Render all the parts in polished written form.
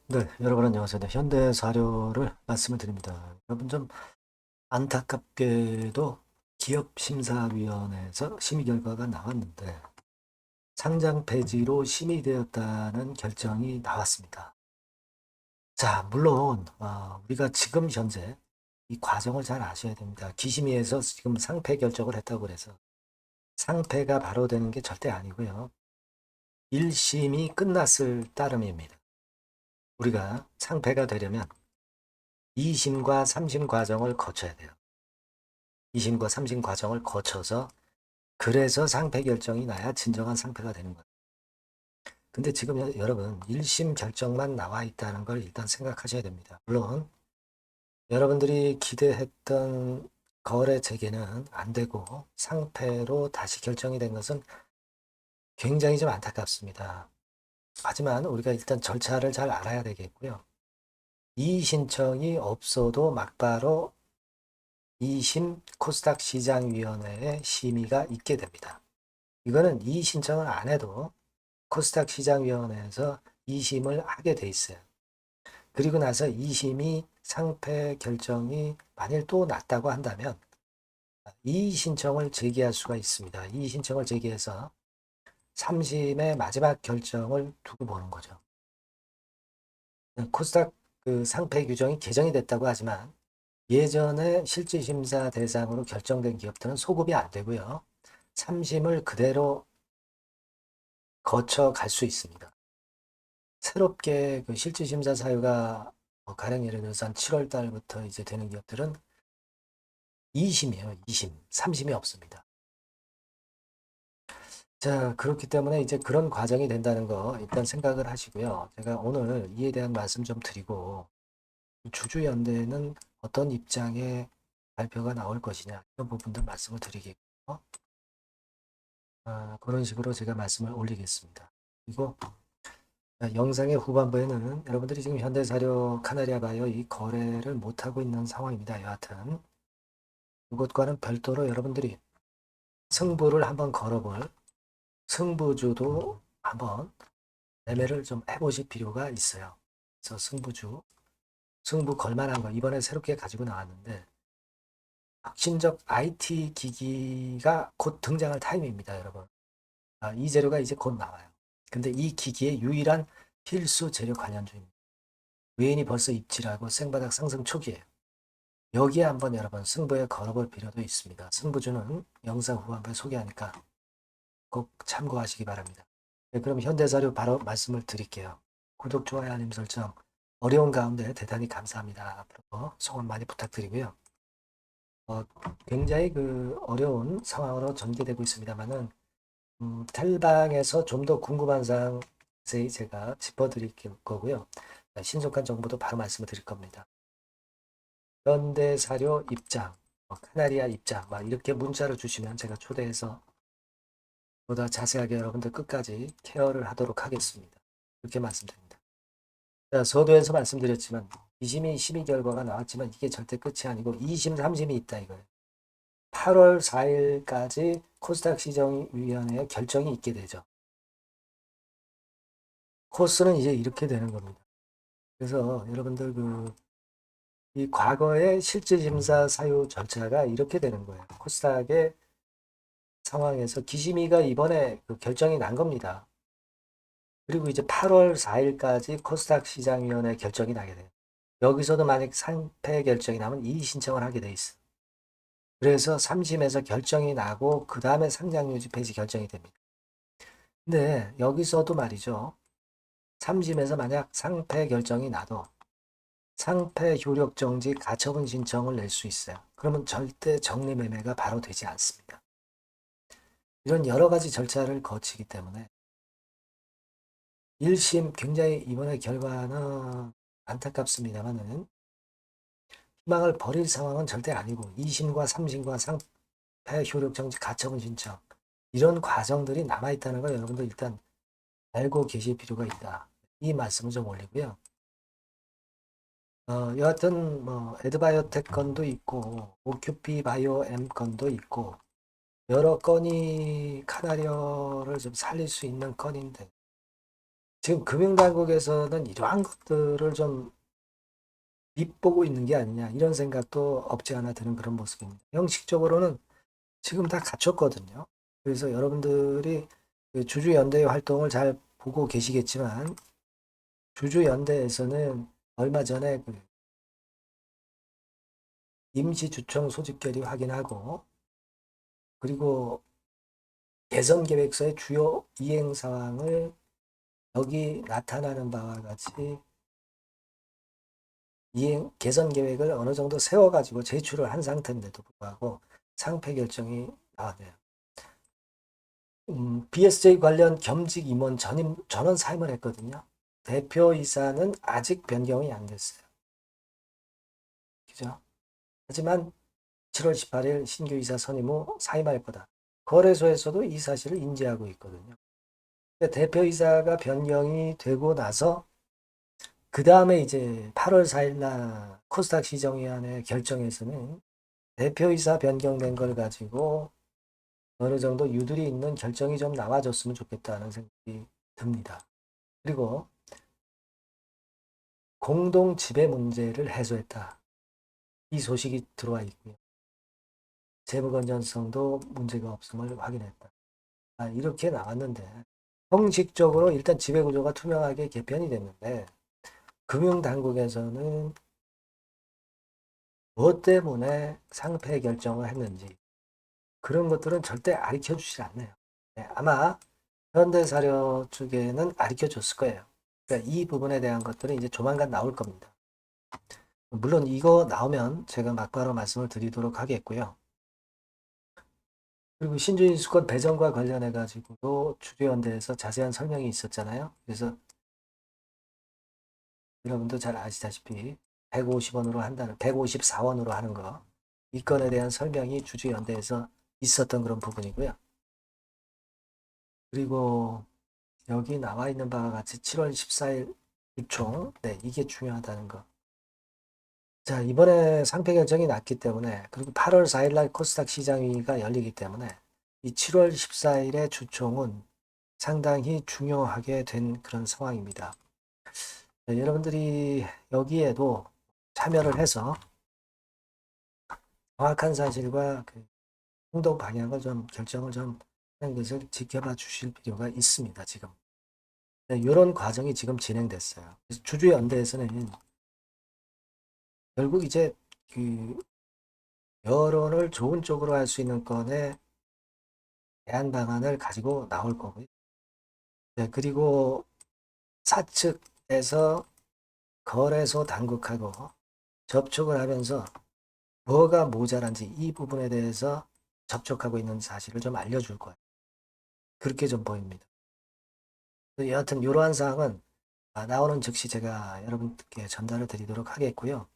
네, 여러분 안녕하세요. 네, 현대 사료를 말씀을 드립니다. 여러분 좀 안타깝게도 기업심사위원회에서 심의 결과가 나왔는데 상장 폐지로 심의되었다는 결정이 나왔습니다. 자, 물론 우리가 지금 현재 이 과정을 잘 아셔야 됩니다. 기심위에서 지금 상패 결정을 했다고 그래서 상패가 바로 되는 게 절대 아니고요. 1심이 끝났을 따름입니다. 우리가 상패가 되려면 2심과 3심 과정을 거쳐야 돼요. 2심과 3심 과정을 거쳐서 그래서 상패 결정이 나야 진정한 상패가 되는 거예요. 근데 지금 여러분 1심 결정만 나와 있다는 걸 일단 생각하셔야 됩니다. 물론 여러분들이 기대했던 거래 재개는 안 되고 상패로 다시 결정이 된 것은 굉장히 좀 안타깝습니다. 하지만 우리가 일단 절차를 잘 알아야 되겠고요. 이의 신청이 없어도 막바로 2심 코스닥 시장위원회의 심의가 있게 됩니다. 이거는 이의 신청을 안 해도 코스닥 시장위원회에서 2심을 하게 돼 있어요. 그리고 나서 2심이 상패 결정이 만일 또 났다고 한다면 이의 신청을 제기할 수가 있습니다. 이의 신청을 제기해서 3심의 마지막 결정을 두고 보는 거죠. 코스닥 그 상패 규정이 개정이 됐다고 하지만 예전에 실질심사 대상으로 결정된 기업들은 소급이 안 되고요. 3심을 그대로 거쳐 갈 수 있습니다. 새롭게 그 실질심사 사유가 가령 예를 들어서 한 7월 달부터 이제 되는 기업들은 2심이에요. 2심. 3심이 없습니다. 자, 그렇기 때문에 이제 그런 과정이 된다는 거 일단 생각을 하시고요. 제가 오늘 이에 대한 말씀 좀 드리고 주주연대는 어떤 입장의 발표가 나올 것이냐 이런 부분들 말씀을 드리겠고요. 그런 식으로 제가 말씀을 올리겠습니다. 그리고 영상의 후반부에는 여러분들이 지금 현대사료 카나리아 바이오 이 거래를 못하고 있는 상황입니다. 여하튼 이것과는 별도로 여러분들이 승부를 한번 걸어볼 승부주도 한번 매매를 좀 해보실 필요가 있어요. 그래서 승부 걸만한 거 이번에 새롭게 가지고 나왔는데 혁신적 IT 기기가 곧 등장할 타임입니다, 여러분. 이 재료가 이제 곧 나와요. 근데 이 기기의 유일한 필수 재료 관련주입니다. 외인이 벌써 입질하고 생바닥 상승 초기예요. 여기에 한번 여러분 승부에 걸어볼 필요도 있습니다. 승부주는 영상 후반부에 소개하니까 꼭 참고하시기 바랍니다. 네, 그럼 현대사료 바로 말씀을 드릴게요. 구독, 좋아요, 알림 설정 어려운 가운데 대단히 감사합니다. 앞으로 소원 많이 부탁드리고요. 굉장히 그 어려운 상황으로 전개되고 있습니다만은 탈방에서 좀 더 궁금한 사항 자세히 제가 짚어드릴 거고요. 신속한 정보도 바로 말씀을 드릴 겁니다. 현대사료 입장, 카나리아 입장, 막 이렇게 문자를 주시면 제가 초대해서 보다 자세하게 여러분들 끝까지 케어를 하도록 하겠습니다. 이렇게 말씀드립니다. 자, 서두에서 말씀드렸지만 2심이 심의 결과가 나왔지만 이게 절대 끝이 아니고 2심, 3심이 있다 이거예요. 8월 4일까지 코스닥 시정위원회의 결정이 있게 되죠. 코스는 이제 이렇게 되는 겁니다. 그래서 여러분들 이 과거의 실질심사 사유 절차가 이렇게 되는 거예요. 코스닥의 상황에서 기심위가 이번에 그 결정이 난 겁니다. 그리고 이제 8월 4일까지 코스닥 시장위원회 결정이 나게 돼요. 여기서도 만약 상패 결정이 나면 이의 신청을 하게 돼 있어. 그래서 3심에서 결정이 나고 그 다음에 상장 유지 폐지 결정이 됩니다. 근데 여기서도 말이죠. 3심에서 만약 상패 결정이 나도 상패 효력 정지 가처분 신청을 낼 수 있어요. 그러면 절대 정리매매가 바로 되지 않습니다. 이런 여러 가지 절차를 거치기 때문에 1심 굉장히 이번에 결과는 안타깝습니다만은 희망을 버릴 상황은 절대 아니고 2심과 3심과 상패 효력 정지 가처분 신청 이런 과정들이 남아있다는 걸 여러분들 일단 알고 계실 필요가 있다. 이 말씀을 좀 올리고요. 여하튼 뭐 에드바이오텍 건도 있고 오큐피 바이오 M 건도 있고 여러 건이 카나리어를 좀 살릴 수 있는 건인데 지금 금융당국에서는 이러한 것들을 좀 밉보고 있는 게 아니냐 이런 생각도 없지 않아 드는 그런 모습입니다. 형식적으로는 지금 다 갖췄거든요. 그래서 여러분들이 그 주주연대의 활동을 잘 보고 계시겠지만 주주연대에서는 얼마 전에 그 임시주총 소집 결의 확인하고 그리고 개선계획서의 주요 이행사항을 여기 나타나는 바와 같이 개선 계획을 어느 정도 세워가지고 제출을 한 상태인데도 불구하고 상패 결정이 나왔네요. BSJ 관련 겸직 임원 전원 사임을 했거든요. 대표이사는 아직 변경이 안 됐어요. 그죠? 하지만 7월 18일 신규 이사 선임 후 사임할 거다. 거래소에서도 이 사실을 인지하고 있거든요. 대표이사가 변경이 되고 나서 그 다음에 이제 8월 4일 날 코스닥 시정위원회 결정에서는 대표이사 변경된 걸 가지고 어느 정도 유들이 있는 결정이 좀 나와줬으면 좋겠다는 생각이 듭니다. 그리고 공동 지배 문제를 해소했다. 이 소식이 들어와 있고요. 재무 건전성도 문제가 없음을 확인했다. 이렇게 나왔는데 형식적으로 일단 지배 구조가 투명하게 개편이 됐는데 금융당국에서는 뭐 때문에 상패 결정을 했는지 그런 것들은 절대 가르쳐 주지 않네요. 네, 아마 현대사료 쪽에는 가르쳐 줬을 거예요. 그러니까 이 부분에 대한 것들은 이제 조만간 나올 겁니다. 물론 이거 나오면 제가 막바로 말씀을 드리도록 하겠고요. 그리고 신주인수권 배정과 관련해 가지고도 주주연대에서 자세한 설명이 있었잖아요. 그래서 여러분도 잘 아시다시피 150원으로 한다는 154원으로 하는 거 이 건에 대한 설명이 주주연대에서 있었던 그런 부분이고요. 그리고 여기 나와 있는 바와 같이 7월 14일 주총, 네, 이게 중요하다는 거. 자, 이번에 상패 결정이 났기 때문에, 그리고 8월 4일 날 코스닥 시장위가 열리기 때문에, 이 7월 14일의 주총은 상당히 중요하게 된 그런 상황입니다. 네, 여러분들이 여기에도 참여를 해서 정확한 사실과 그 행동 방향을 좀 결정을 좀 하는 것을 지켜봐 주실 필요가 있습니다, 지금. 네, 이런 과정이 지금 진행됐어요. 그래서 주주연대에서는 결국 이제 그 여론을 좋은 쪽으로 할 수 있는 건에 대안 방안을 가지고 나올 거고요. 네, 그리고 사측에서 거래소 당국하고 접촉을 하면서 뭐가 모자란지 이 부분에 대해서 접촉하고 있는 사실을 좀 알려줄 거예요. 그렇게 좀 보입니다. 여하튼 이러한 사항은 나오는 즉시 제가 여러분께 전달을 드리도록 하겠고요.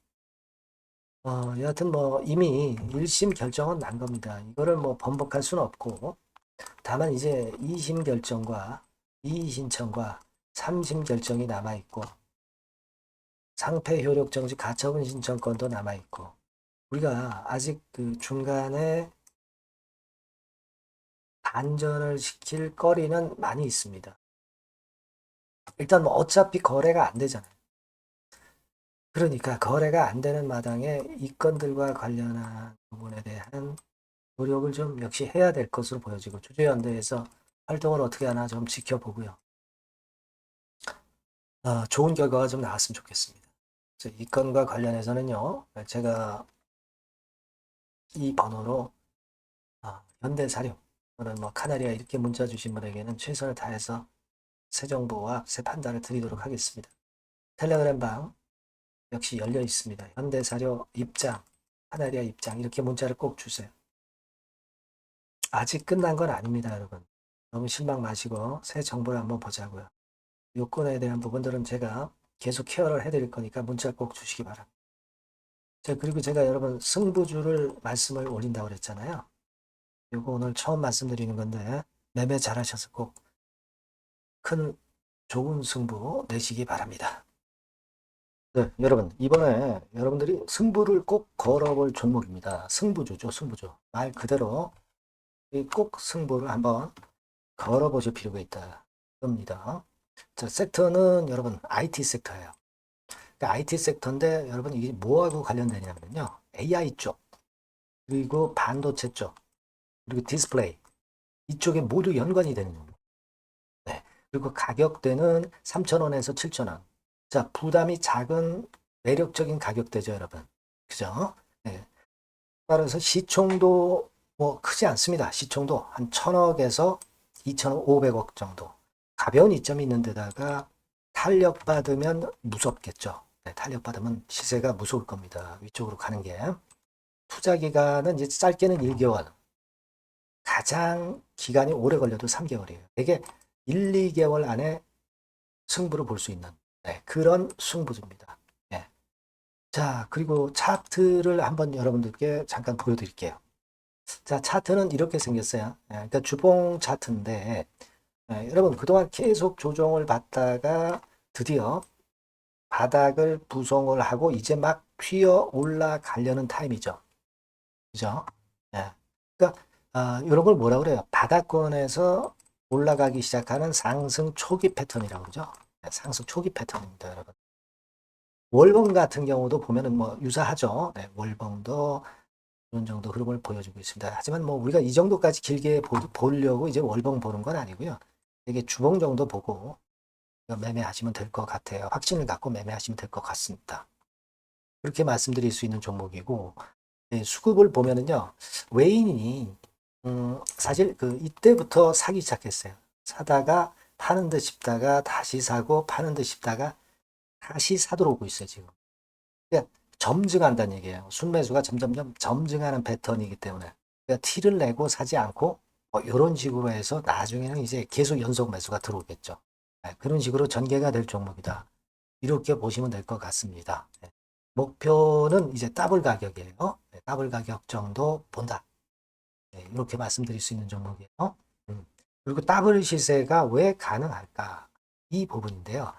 여하튼 뭐 이미 1심 결정은 난 겁니다. 이거를 뭐 번복할 수는 없고 다만 이제 2심 결정과 2의 신청과 3심 결정이 남아있고 상패 효력 정지 가처분 신청권도 남아있고 우리가 아직 그 중간에 반전을 시킬 거리는 많이 있습니다. 일단 뭐 어차피 거래가 안 되잖아요. 그러니까 거래가 안 되는 마당에 이 건들과 관련한 부분에 대한 노력을 좀 역시 해야 될 것으로 보여지고 주주연대에서 활동을 어떻게 하나 좀 지켜보고요. 좋은 결과가 좀 나왔으면 좋겠습니다. 그래서 이 건과 관련해서는요. 제가 이 번호로 현대사료 또는 뭐 카나리아 이렇게 문자 주신 분에게는 최선을 다해서 새 정보와 새 판단을 드리도록 하겠습니다. 텔레그램 방 역시 열려 있습니다. 현대사료 입장, 카나리아 입장 이렇게 문자를 꼭 주세요. 아직 끝난 건 아닙니다, 여러분. 너무 실망 마시고 새 정보를 한번 보자고요. 요건에 대한 부분들은 제가 계속 케어를 해드릴 거니까 문자 꼭 주시기 바랍니다. 자, 그리고 제가 여러분 승부주를 말씀을 올린다고 그랬잖아요. 요거 오늘 처음 말씀드리는 건데 매매 잘하셔서 꼭 큰 좋은 승부 내시기 바랍니다. 네, 여러분 이번에 여러분들이 승부를 꼭 걸어볼 종목입니다. 승부주죠, 승부주. 말 그대로 꼭 승부를 한번 걸어보실 필요가 있다. 겁니다. 자, 섹터는 여러분 IT 섹터예요. 그러니까 IT 섹터인데 여러분 이게 뭐하고 관련되냐면요. AI 쪽, 그리고 반도체 쪽, 그리고 디스플레이 이쪽에 모두 연관이 되는 겁니다. 네. 그리고 가격대는 3,000원에서 7,000원. 자, 부담이 작은 매력적인 가격대죠, 여러분. 그죠? 네. 따라서 시총도 뭐 크지 않습니다. 시총도 한 1,000억에서 2,500억 정도. 가벼운 이점이 있는 데다가 탄력받으면 무섭겠죠. 네, 탄력받으면 시세가 무서울 겁니다. 위쪽으로 가는 게. 투자 기간은 이제 짧게는 1개월. 가장 기간이 오래 걸려도 3개월이에요. 되게 1, 2개월 안에 승부를 볼 수 있는 네, 그런 승부입니다. 네. 자, 그리고 차트를 한번 여러분들께 잠깐 보여드릴게요. 자, 차트는 이렇게 생겼어요. 그러니까 주봉 차트인데, 여러분 그동안 계속 조정을 받다가 드디어 바닥을 부성을 하고 이제 막 튀어 올라가려는 타임이죠. 그죠? 예. 그러니까 이런 걸 뭐라 그래요? 바닥권에서 올라가기 시작하는 상승 초기 패턴이라고 그러죠. 상승 초기 패턴입니다, 여러분. 월봉 같은 경우도 보면은 뭐 유사하죠. 네, 월봉도 그런 정도 흐름을 보여주고 있습니다. 하지만 뭐 우리가 이 정도까지 길게 보려고 이제 월봉 보는 건 아니고요. 이게 주봉 정도 보고 매매하시면 될 것 같아요. 확신을 갖고 매매하시면 될 것 같습니다. 그렇게 말씀드릴 수 있는 종목이고, 네, 수급을 보면은요, 외인이 사실 그 이때부터 사기 시작했어요. 사다가 파는 듯 싶다가 다시 사고 파는 듯 싶다가 다시 사들어 오고 있어요, 지금. 그러니까 점증한다는 얘기예요. 순매수가 점점점 점증하는 패턴이기 때문에. 그러니까 티를 내고 사지 않고 이런 식으로 해서 나중에는 이제 계속 연속 매수가 들어오겠죠. 네, 그런 식으로 전개가 될 종목이다. 이렇게 보시면 될 것 같습니다. 네. 목표는 이제 더블 가격이에요. 네, 더블 가격 정도 본다. 네, 이렇게 말씀드릴 수 있는 종목이에요. 그리고 더블 시세가 왜 가능할까? 이 부분인데요.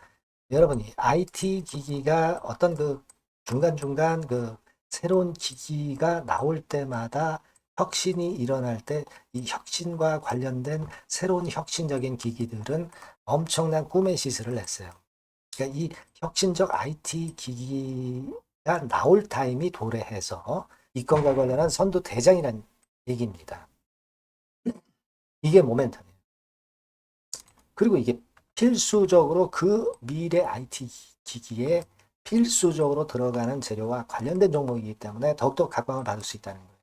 여러분이 IT 기기가 어떤 그 중간중간 그 새로운 기기가 나올 때마다 혁신이 일어날 때 이 혁신과 관련된 새로운 혁신적인 기기들은 엄청난 꿈의 시세를 냈어요. 그러니까 이 혁신적 IT 기기가 나올 타임이 도래해서 이 건과 관련한 선두 대장이라는 얘기입니다. 이게 모멘텀이에요. 그리고 이게 필수적으로 그 미래 IT 기기에 필수적으로 들어가는 재료와 관련된 종목이기 때문에 더욱더 각광을 받을 수 있다는 거예요.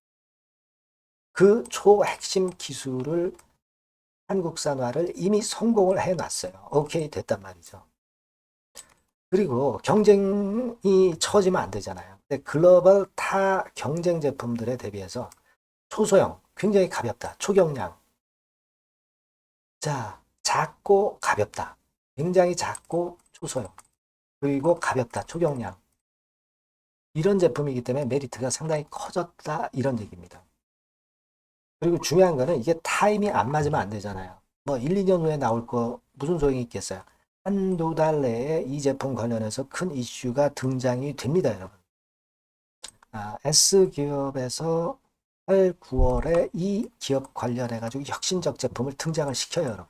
그 초핵심 기술을 한국산화를 이미 성공을 해놨어요. 오케이 됐단 말이죠. 그리고 경쟁이 처지면 안 되잖아요. 근데 글로벌 타 경쟁 제품들에 대비해서 초소형, 굉장히 가볍다. 초경량. 자, 작고 가볍다. 굉장히 작고 초소형. 그리고 가볍다. 초경량. 이런 제품이기 때문에 메리트가 상당히 커졌다. 이런 얘기입니다. 그리고 중요한 거는 이게 타임이 안 맞으면 안 되잖아요. 뭐 1, 2년 후에 나올 거 무슨 소용이 있겠어요. 한두 달 내에 이 제품 관련해서 큰 이슈가 등장이 됩니다, 여러분. S기업에서 8, 9월에 이 기업 관련해가지고 혁신적 제품을 등장을 시켜요, 여러분.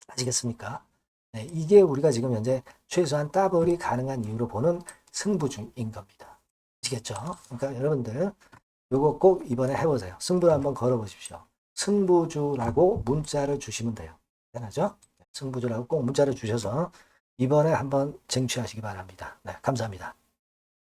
아시겠습니까? 네, 이게 우리가 지금 현재 최소한 더블이 가능한 이유로 보는 승부주인 겁니다. 아시겠죠? 그러니까 여러분들 요거 꼭 이번에 해보세요. 승부를 한번 걸어보십시오. 승부주라고 문자를 주시면 돼요. 괜찮죠? 승부주라고 꼭 문자를 주셔서 이번에 한번 쟁취하시기 바랍니다. 네, 감사합니다.